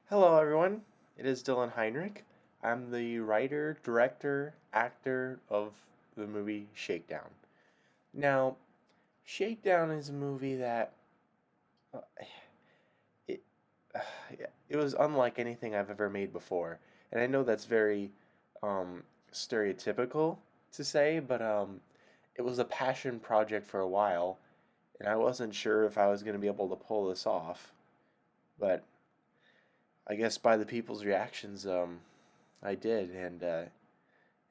Hello, everyone. It is Dylan Heinrich. I'm the writer, director, actor of the movie Shakedown. Now, Shakedown is a movie that uh, it it was unlike anything I've ever made before, and I know that's very stereotypical to say, but it was a passion project for a while, and I wasn't sure if I was going to be able to pull this off, but I guess by the people's reactions, I did, and I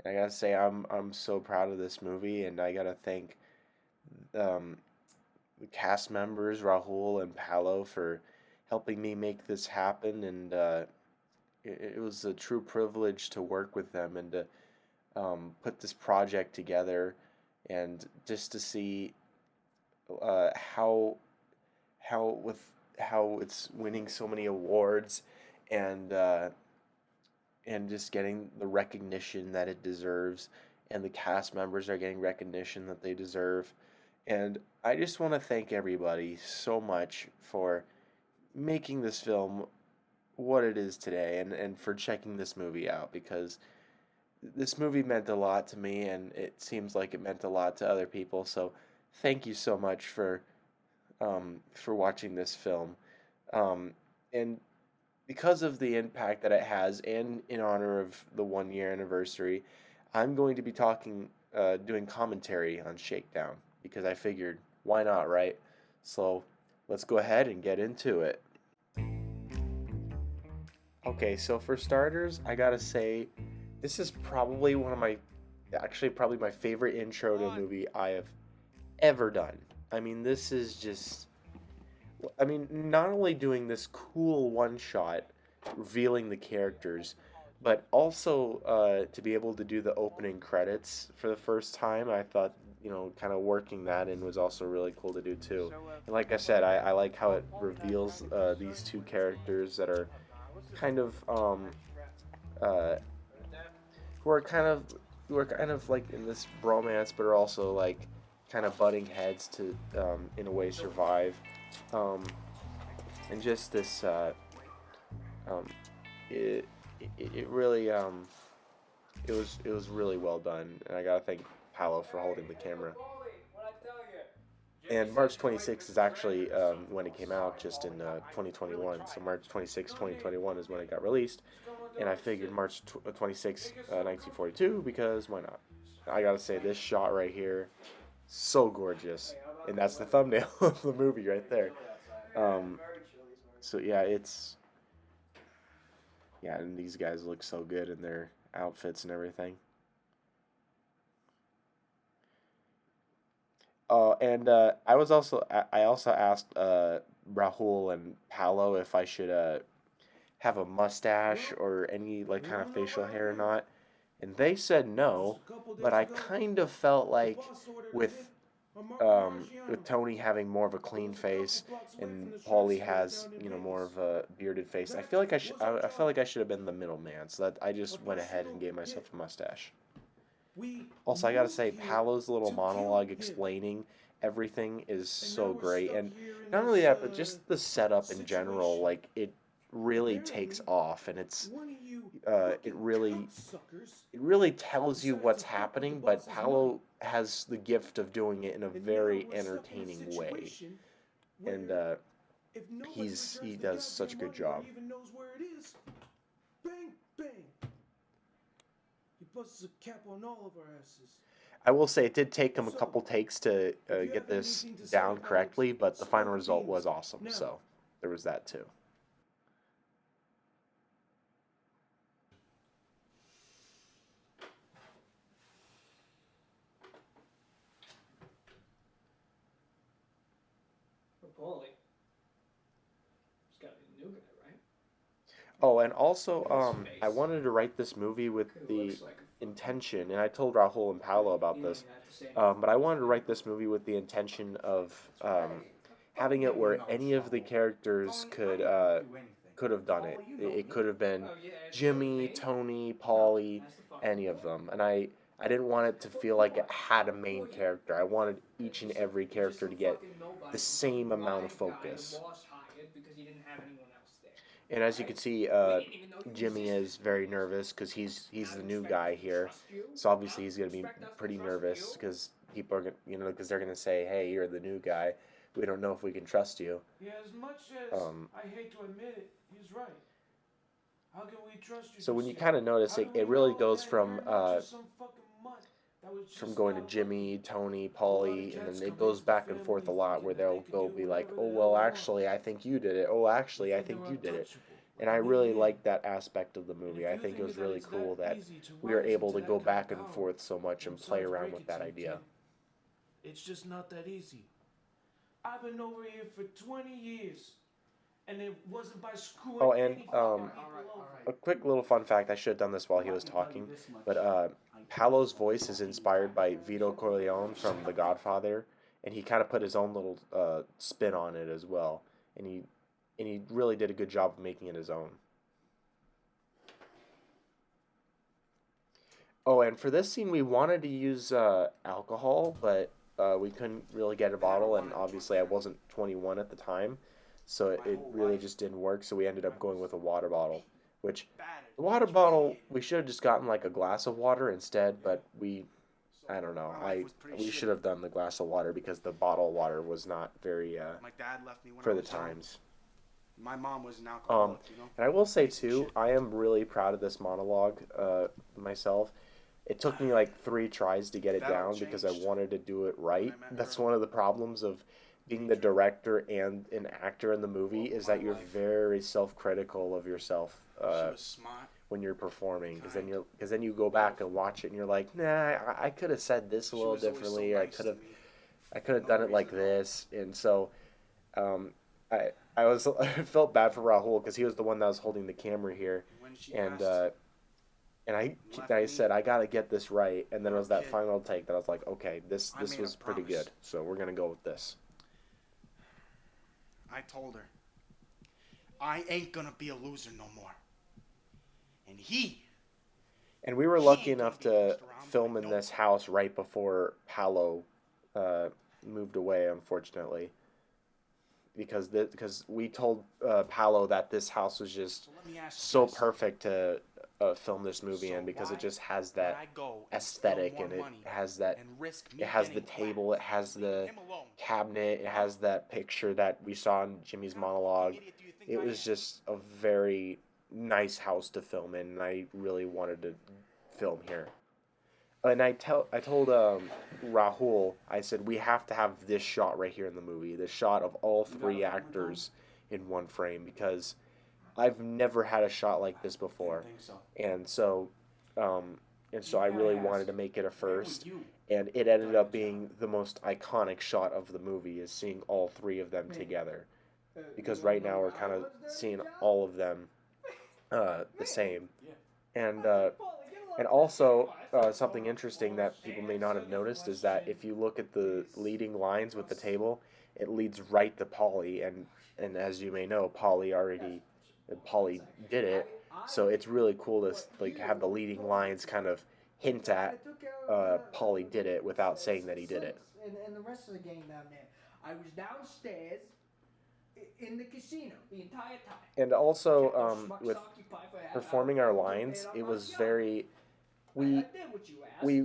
gotta say, I'm so proud of this movie, and I gotta thank um, the cast members Rahul and Paolo for helping me make this happen, and it was a true privilege to work with them and to put this project together, and just to see uh, how how with how it's winning so many awards, and just getting the recognition that it deserves, and the cast members are getting recognition that they deserve. And I just want to thank everybody so much for making this film what it is today, and for checking this movie out, because this movie meant a lot to me, and it seems like it meant a lot to other people. So thank you so much for watching this film. And because of the impact that it has, and in honor of the 1 year anniversary, I'm going to be doing commentary on Shakedown, because I figured, why not, right? So let's go ahead and get into it. Okay, so for starters, I gotta say, this is probably actually, probably my favorite intro to a movie I have ever done. I mean, this is just I mean, not only doing this cool one shot, revealing the characters, but also to be able to do the opening credits for the first time. I thought, kind of working that in was also really cool to do too. And like I said, I like how it reveals these two characters that are kind of uh, who are kind of who are kind of like in this bromance, but are also like kind of butting heads to in a way survive. Um, and just this um, it, it really it was really well done, and I gotta thank Paolo for holding the camera. And March 26th is actually when it came out, just in 2021. So March 26th, 2021 is when it got released, and I figured March 26th, 1942, because why not? I gotta say, this shot right here, so gorgeous, and that's the thumbnail of the movie right there. Um, so yeah, and these guys look so good in their outfits and everything. And I also asked Rahul and Paolo if I should have a mustache or any like kind of facial hair or not, and they said no. But I kind of felt like with with Tony having more of a clean face and Paulie has more of a bearded face, I feel like I felt like I should have been the middleman, so that I just went ahead and gave myself a mustache. Also, I gotta say, Paolo's little monologue explaining everything is so great, and not only that, but just the setup in general, like it really takes off, and it really tells you what's happening, but Paolo has the gift of doing it in a very entertaining way, and he does such a good job. I will say it did take him a couple takes to get this down correctly, but the final result was awesome. So there was that too. Oh, and also, I wanted to write this movie with the intention, and I told Rahul and Paolo about this, but I wanted to write this movie with the intention of having it where any of the characters could have done it. It could have been Jimmy, Tony, Paulie, any of them, and I didn't want it to feel like it had a main character. I wanted each and every character to get the same amount of focus. And as you can see, Jimmy is very nervous because he's the new guy here, so obviously he's gonna be pretty nervous because people are gonna because they're gonna say, "Hey, you're the new guy. We don't know if we can trust you." Yeah, as much as Um, I hate to admit it, he's right. How can we trust you so when just you yet? kind of notice How it, do we it really know goes that you're not just some fucking mutt that was from just going to out looking? Jimmy, Tony, A lot of Paulie, and cats then it come goes into the back and forth a family lot thinking where that they they'll can go do be like, whatever "Oh the hell well, they want. actually, I think you did it. Oh, They actually, I think think they're you did it." untouchable, And like I a new really man. like that aspect of the And movie. if I you think it think was that really it's that cool that easy to we were rise able into to go that kind back of and power, forth so much then I'm and play sorry to around break with it to that you, idea. kid. It's just not that easy. I've been over here for 20 years, and it wasn't by screwing Oh, and any fucking people over. a quick little fun fact. I should have done this while he was talking, but Paolo's voice is inspired by Vito Corleone from The Godfather, and he kind of put his own little spin on it as well, and he really did a good job of making it his own. Oh, and for this scene, we wanted to use alcohol, but we couldn't really get a bottle, and obviously I wasn't 21 at the time, so it really just didn't work. So we ended up going with a water bottle, which the water bottle we should have just gotten like a glass of water instead, but I don't know, we should have done the glass of water because the bottle of water was not very My dad left me when I for the was young. times. My mom was an Um, alcoholic, you know? and I will say Piece of too, shit. I am really proud of this monologue myself. It took me like 3 tries to get it That all down because I changed wanted to do it right. when I met That's her. one of the problems of being the director and an actor in the movie is that my you're life. very self-critical of yourself She was smart. when you're performing kind, because then you go back and watch it and you're like, nah, I could have said this a She little was always so differently, or nice to me. I could have No done it like reason at all. this, and so um, I was I felt bad for Rahul because he was the one that was holding the camera here, And when she and passed, and left I me said I gotta get this right, and then it for a was that kid, final take that I was like, okay, I this made a was pretty promise. good, so we're gonna go with this. I told her, I ain't gonna be a loser no more. And And we were he lucky ain't gonna enough be to pushed around film by in no this one. house right before Paolo uh, moved away, unfortunately, because we told Paolo that this house was just So let me ask you so guys something. perfect to film this movie So in because it why just has would that I go and steal aesthetic more and it money has that and risk me it has the getting table, it whacked has and leave the him alone? cabinet, it Huh? has that picture that we saw in Jimmy's What kind of monologue. fucking idiot do you think It I was am? just a very nice house to film in, and I really wanted to film here. And I told Rahul, I said we have to have this shot right here in the movie, this shot of all You got a three phone, actors in one frame because I've never had a shot like this before, Didn't think so. and so um, I You gotta really wanted ask, to make it a where were first, you and it ended during up the job? being the most iconic shot of the movie is seeing all three of them Me. together You because wanna right know now we're where I kind of was during seeing the job? all of them the Me? same, Yeah. and I said, Paulie, get along and with also, that guy. I said, something interesting that people may not have noticed is that if you look at the leading lines with the table, it leads right to Paulie, and as you may know, Paulie did it, so it's really cool to like have the leading lines kind of hint I at took care of Paulie did it without saying that he did it. and the rest of the gang down there. I was downstairs in the casino the entire time. And also, Kept those schmucks with occupied for a half performing hour our until they lines, paid off it my was scalp. very I we did what you asked. we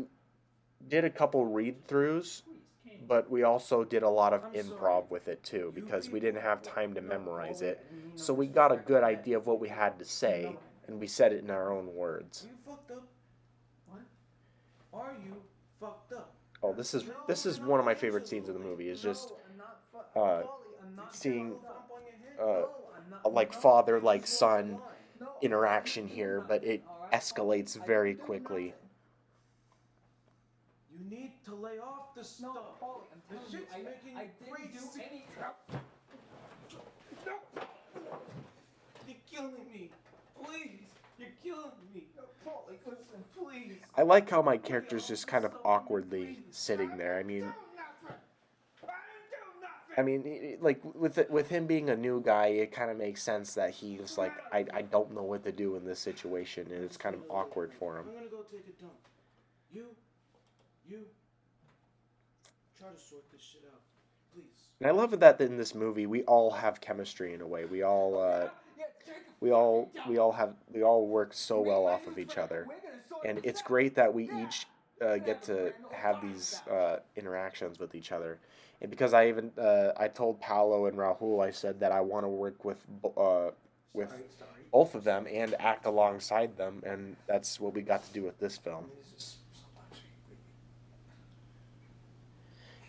did a couple read throughs, Please, King. but we also did a lot of I'm improv sorry. with it too You because we people- didn't have time to No, memorize Paulie, it. I didn't mean no So we got a disrespect good like that. idea of what we had to say, No. and we said it in our own words. Are you fucked up? What? Are you fucked up? Oh, this is one of my favorite scenes of the movie. Is just I'm not uh, Paulie, I'm not seeing fucked up. On your head? uh, No, I'm not, like no, father you like just son walked the line. No, interaction I didn't here, do but it nothing, all right? escalates I very didn't do quickly. nothing. You need to lay off the stuff. No, Paulie, I'm This telling you, shit's making I you didn't do crazy. any. You're killing me. Please, you're killing me. Paulie, listen, please. I like how my character's just kind of awkwardly sitting there. I mean, like with him being a new guy, it kind of makes sense that he's like, I don't know what to do in this situation, and it's kind of awkward for him. I'm gonna go take a dump. You, try to sort this shit out, please. And I love that in this movie we all have chemistry in a way. We all we all work so well off of each other, and it's great that we each get to have these interactions with each other. And because I told Paolo and Rahul, I said that I want to work with both of them and act alongside them, and that's what we got to do with this film.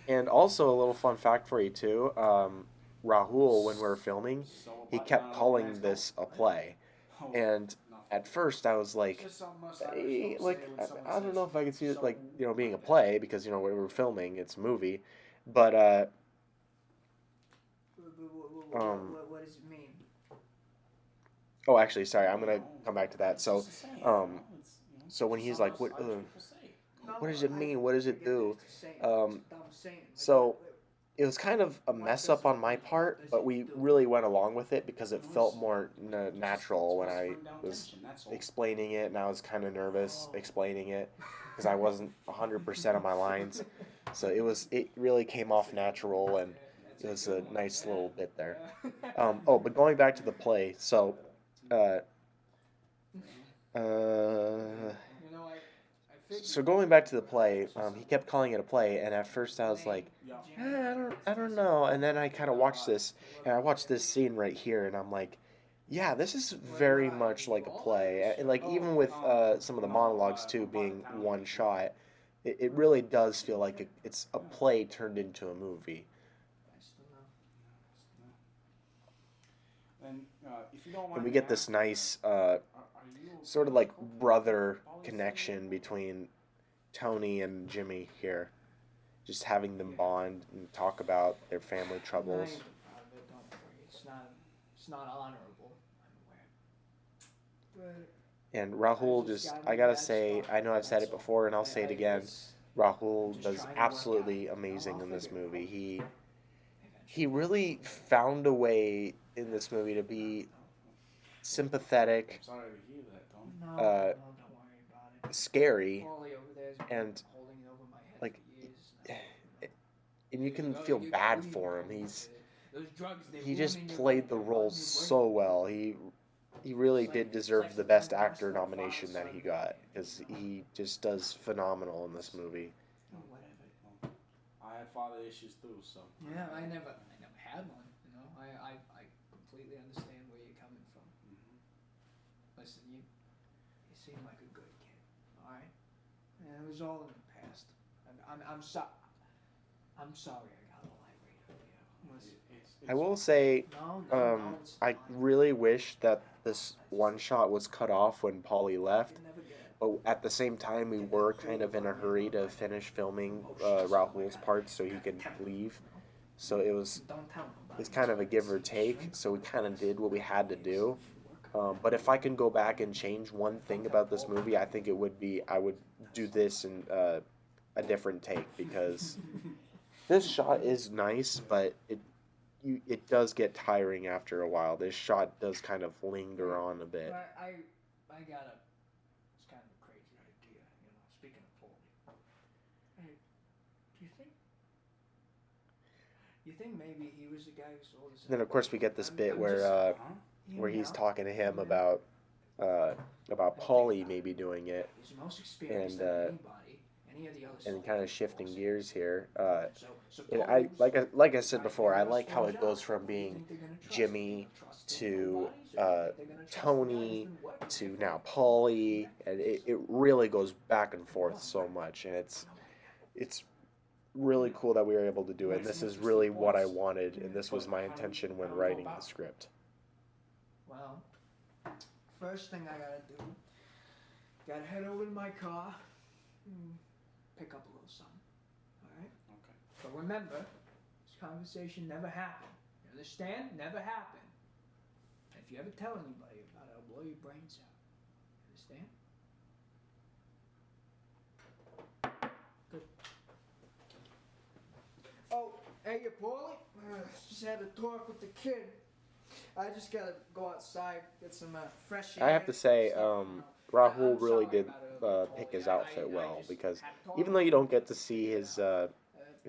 And also a little fun fact for you too. Rahul, when we were filming, he kept calling this a play, and at first I was like, I don't know if I could see it like being a play because we were filming, it's a movie, but What does it mean? oh, actually, sorry, I'm gonna come back to that. So, so when he's like, what does it mean? What does it do? So it was kind of a mess up on my part, but we really went along with it because it felt more natural when I was explaining it, and I was kind of nervous explaining it because I wasn't 100% of my lines. So it really came off natural, and it was a nice little bit there. Oh, but going back to the play, so uh, uh, so going back to the play, he kept calling it a play, and at first I was like, I don't know. And then I kind of watched this, and I watched this scene right here, and I'm like, yeah, this is very much like a play. And like even with some of the monologues too being one shot, it really does feel like it's a play turned into a movie. And if you don't And mind we me get this asking, nice are you sort of like cool? brother Paulie's connection between Tony and Jimmy here. Just having them bond and talk about their family I'm not troubles. even proud of it, don't worry. It's not honorable. I'm aware. And And Rahul I gotta say, I know I've said it before and I'll say it again. Rahul does absolutely amazing in this movie. He really found a way in this movie to be sympathetic, I'm sorry to hear that, Tony. No, uh, no, don't worry about it. scary, Paulie over there's been and holding it over my head like, for years now. and you can feel bad for him. Those drugs, He just played the role so well. He really did deserve the Best Actor nomination that he got because he just does phenomenal in this movie. Oh, whatever. I had father issues too, so. Yeah, I never had one. I completely understand where you're coming from. Listen, you seem like a good kid, all right? And it was all in the past. I'm sorry I got all irate earlier. Listen, I will say, no, it's I fine. really wish that this one shot was cut off when Paulie left. You'll never get it. But at the same time, we were kind of in a hurry to finish filming Rahul's parts so he could leave. So Don't tell nobody. it's kind of a give or take. So we kind of did what we had to do. But if I can go back and change one thing about this movie, I think it would be I would do this in a different take because this shot is nice, but it does get tiring after a while. This shot does kind of linger on a bit. But I got it's kind of a crazy idea, speaking of Paulie. Hey, do you think maybe he was the guy who sold us? Then of course we get this bit where he's talking to him about Paulie maybe doing it, He's the most experienced and than anybody, any of the other and kind of shifting gears here. So And like I said before, I like how it goes from being Jimmy to Tony to now Paulie, and it really goes back and forth so much, and it's really cool that we were able to do it. And this is really what I wanted, and this was my intention when writing the script. Well, first thing I gotta do, gotta head over to my car and pick up a little something. Alright? Okay. But remember, this conversation never happened. You understand? Never happened. And if you ever tell anybody about it, I'll blow your brains out. Understand? Good. Oh, hey, you Paulie? Just had a talk with the kid. I just gotta go outside, get some fresh air. I have to say, I'm Rahul sorry really did about it, pick his Paulie. outfit I well just because had to talk even though you with don't him. get to see his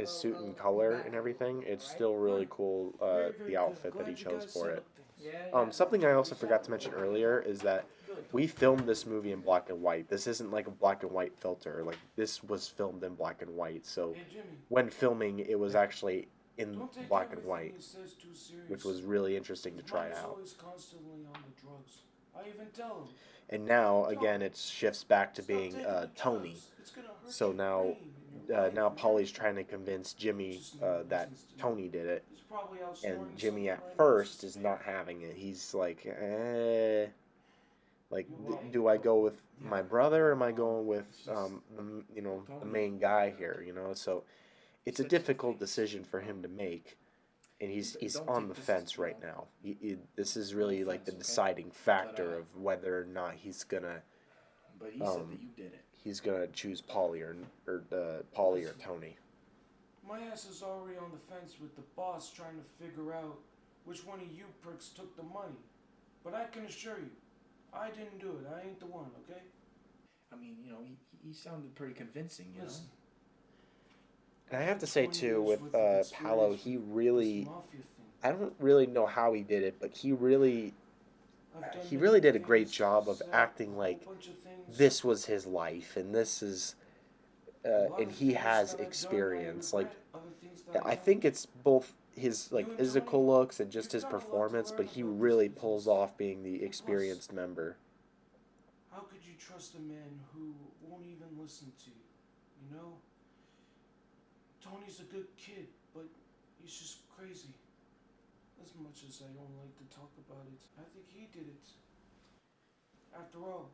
suit and color and everything, it's still really cool the outfit that he chose for it. Yeah. Something I also forgot to mention earlier is that Good. we filmed this movie in black and white. This isn't like a black and white filter. Like this was filmed in black and white. So Hey, Jimmy, when filming, it was actually in don't take black and everything white, he says too serious. which was really interesting to try Mom is out. always constantly on the drugs. I even tell him. And now again, it shifts back to Stop being taking the Tony. drugs. It's gonna hurt So your now, brain and your life now and Paulie's everything. trying to convince Jimmy Just never that listens to me. Tony did it, He's probably out and snorting Jimmy something at right first now. is not having it. He's like, like, You're right. do I go with my brother or am I going with the main guy here? So it's a difficult decision for him to make, and he's on the fence right now. This is really like the deciding factor of whether or not he's gonna But he said that you did it. he's gonna choose Paulie or Paulie or Tony. My ass is already on the fence with the boss trying to figure out which one of you pricks took the money. But I can assure you, I didn't do it. I ain't the one, okay? I mean, he sounded pretty convincing, Listen. And I have to say 20 too, years with worth of Paolo, experience he with really, this mafia thing. I don't really know how he did it, but he really I've done he many really did a great things, job of said acting a like whole bunch of things. this was his life, and this is, A lot and of he things has that I've done, I experience. Like, regret. Other things that I haven't. think it's both his You like and physical Tony, looks and just you've his got a lot to performance, learn but he about this really business. pulls off being the Plus, experienced member. how could you trust a man who won't even listen to you? You know? Tony's a good kid, but he's just crazy. As much as I don't like to talk about it, I think he did it. After all,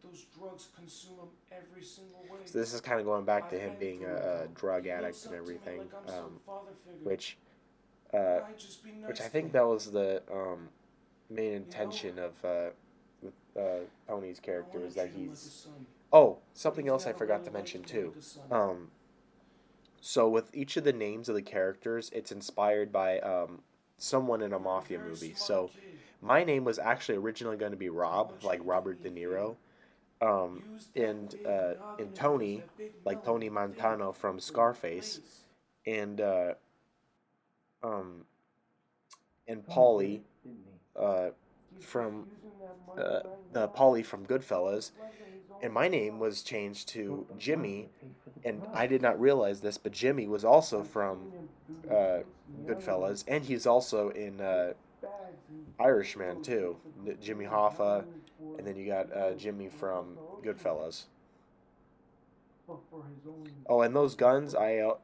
those drugs consume him every single way. So this is kind of going back to I've him been being through it, a though. drug He addict looks and up to me everything, like I'm some father figure. which I'd just be nice which I to think him. that was the main intention of with Tony's I character wanna is that treat him like a he's. son. Oh, something He's else I never forgot really to mention liked me too. like a son. So with each of the names of the characters, it's inspired by someone in a You're mafia very movie. smart So kid. my name was actually originally going to be I Rob, want you like to do Robert me De a favor. Niro. Use that And big noggin of yours, Tony, that big like melon Tony thing Montano from for Scarface, plays. and um, Paulie uh, from the Paulie from Goodfellas, and my name was changed to Jimmy, and I did not realize this, but Jimmy was also from Goodfellas, and he's also in Irishman too, Jimmy Hoffa, and then you got Jimmy from Goodfellas. Oh, and those guns, I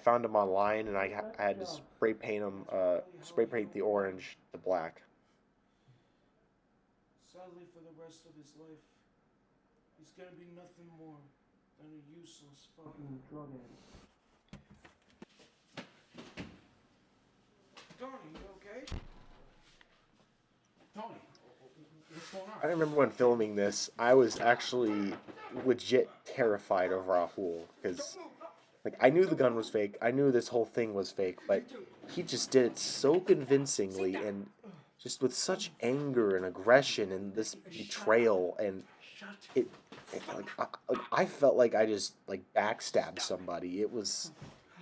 found them online, and I had to spray paint them, spray paint the orange to black. Sadly, for the rest of his life, he's gonna be nothing more than a useless fucking drug addict. Tony, you okay? Tony, what's going on? I remember when filming this, I was actually legit terrified of Rahul because, like, I knew the gun was fake, I knew this whole thing was fake, but he just did it so convincingly and just with such anger and aggression and this betrayal, and I felt like I just like backstabbed somebody.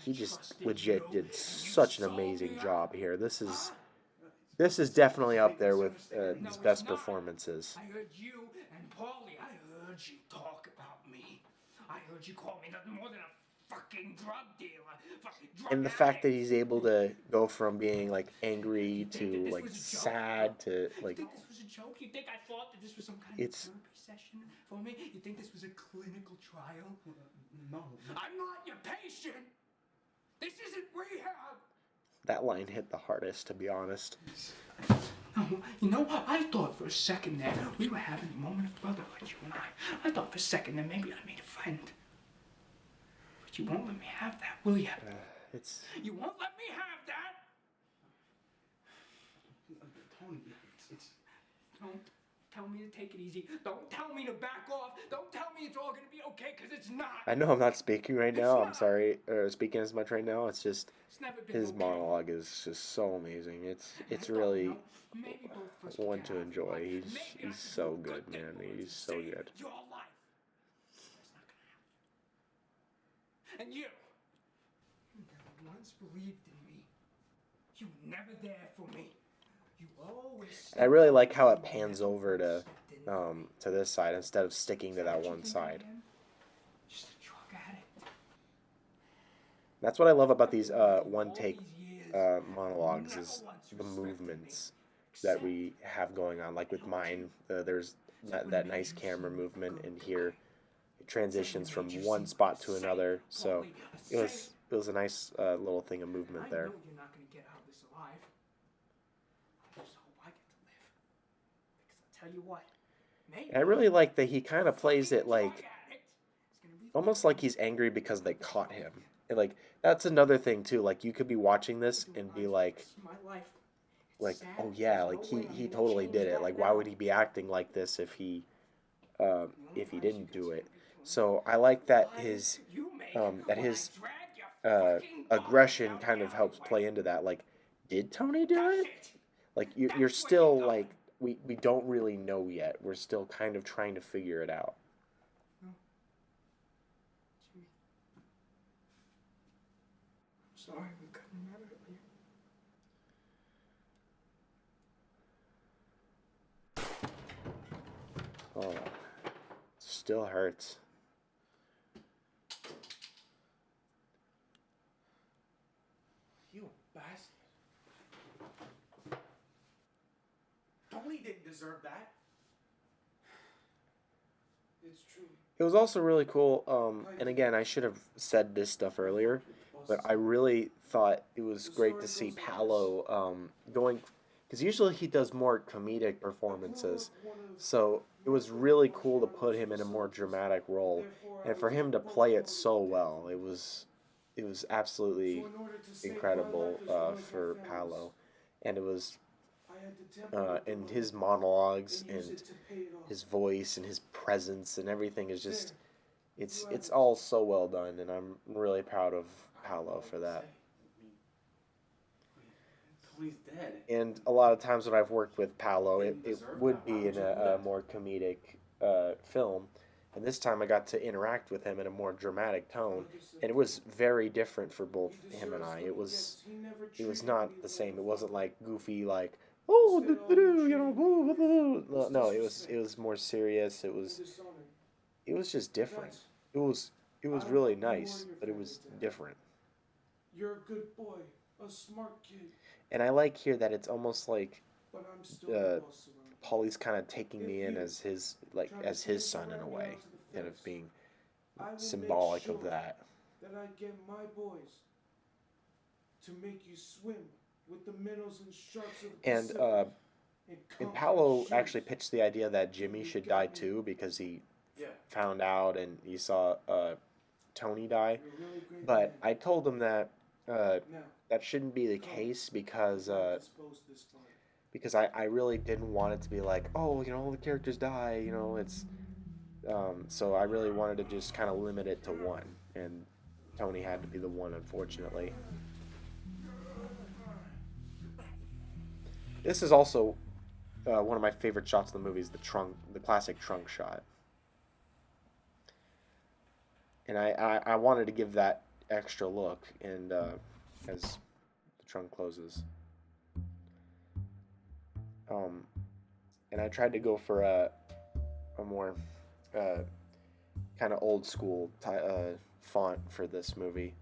He just legit did such an amazing job here. This is definitely up there with his best performances. I heard you and Paulie. I heard you talk about me. I heard you call me nothing more than a fucking drug dealer. Drug And the fact that addict. he's able to go from being like angry to like sad to like You think this was a joke? You think I thought that this was some kind of therapy session for me? You think this was a clinical trial? No. I'm not your patient. This isn't rehab. that line hit the hardest, to be honest. No, I thought for a second there we were having a moment of brotherhood, you and I. I thought for a second that maybe I made a friend. But you won't let me have that, will you? You won't let me have that. Tony, it's Don't tell me to take it easy. Don't tell me to back off. Don't tell me it's all gonna be okay, because it's not. I know I'm not speaking right now. I'm sorry, speaking as much right now. It's just It's never been his okay. monologue is just so amazing. It's really one to enjoy. He's so good, man. He's so good. Your life. That's not gonna happen. And you never once believed in me. You were never there for me. You always And I really like how it pans over to this side instead of sticking to that one side. Just a drug addict. That's what I love about these one take monologues is the movements that we have going on. Like with mine, there's that nice camera movement, and here it transitions from one spot to another. So it was a nice little thing of movement there. I know you're not gonna get out of this alive. I just hope I get to live. Because I'll tell you what, maybe And I really like that he kind of plays it like almost like he's angry because they caught him. And like that's another thing too. Like you could be watching this and be like, oh yeah, like he totally did it. Like why would he be acting like this if he didn't do it? So I like that his aggression kind of helps play into that. Like, did Tony do it? Like you're still like we don't really know yet. We're still kind of trying to figure it out. Sorry, we couldn't remember you. Oh, still hurts. You bastard. Tony didn't deserve that. It's true. It was also really cool. And again, I should have said this stuff earlier, but I really thought it was great to see Paolo going, because usually he does more comedic performances. So it was really cool to put him in a more dramatic role, and for him to play it so well. It was absolutely incredible for Paolo, and it was and his monologues and his voice and his presence and everything is just it's all so well done, and I'm really proud of Paolo for that. Tony's dead. And a lot of times when I've worked with Paolo, it would be in a more comedic film, and this time I got to interact with him in a more dramatic tone, and it was very different for both him and I. It was not the same. It wasn't like goofy, like oh, you know, boo, boo, boo. No, it was more serious. It was just different. It was really nice, but it was different. You're a good boy, a smart kid, And I like here that it's almost like but I'm still uh, the boss around. Paulie's kind of taking me in as his son in a way, kind of being I will symbolic make of sure that. that I get my boys to make you swim with the minnows and sharks of the And Pacific. and Paolo actually pitched the idea that Jimmy should die too because he found out and he saw Tony die. But I told him that that shouldn't be the case because I really didn't want it to be like, oh, all the characters die, it's so I really wanted to just kind of limit it to one, and Tony had to be the one, unfortunately. This is also one of my favorite shots in the movie is the classic trunk shot, and I wanted to give that extra look, and as the trunk closes. And I tried to go for a more kind of old school font for this movie.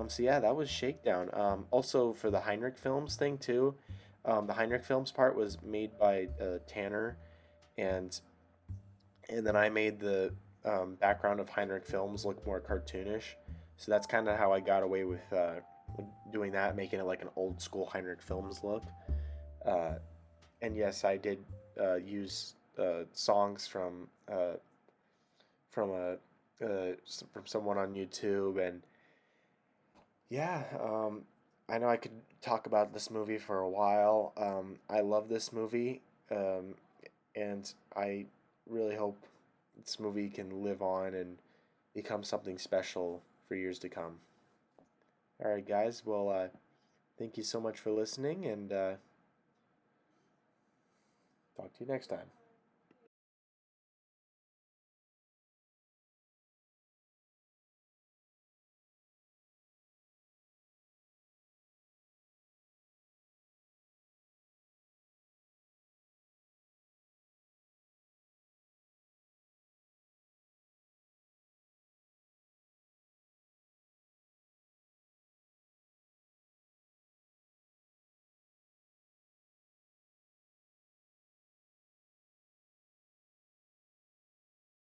So yeah, that was Shakedown. Also for the Heinrich Films thing too. The Heinrich Films part was made by Tanner, and then I made the background of Heinrich Films look more cartoonish. So that's kind of how I got away with doing that, making it like an old school Heinrich Films look. And yes, I did use songs from a from someone on YouTube, and yeah, I know I could talk about this movie for a while. I love this movie, and I really hope this movie can live on and become something special for years to come. All right, guys. Well, thank you so much for listening, and talk to you next time.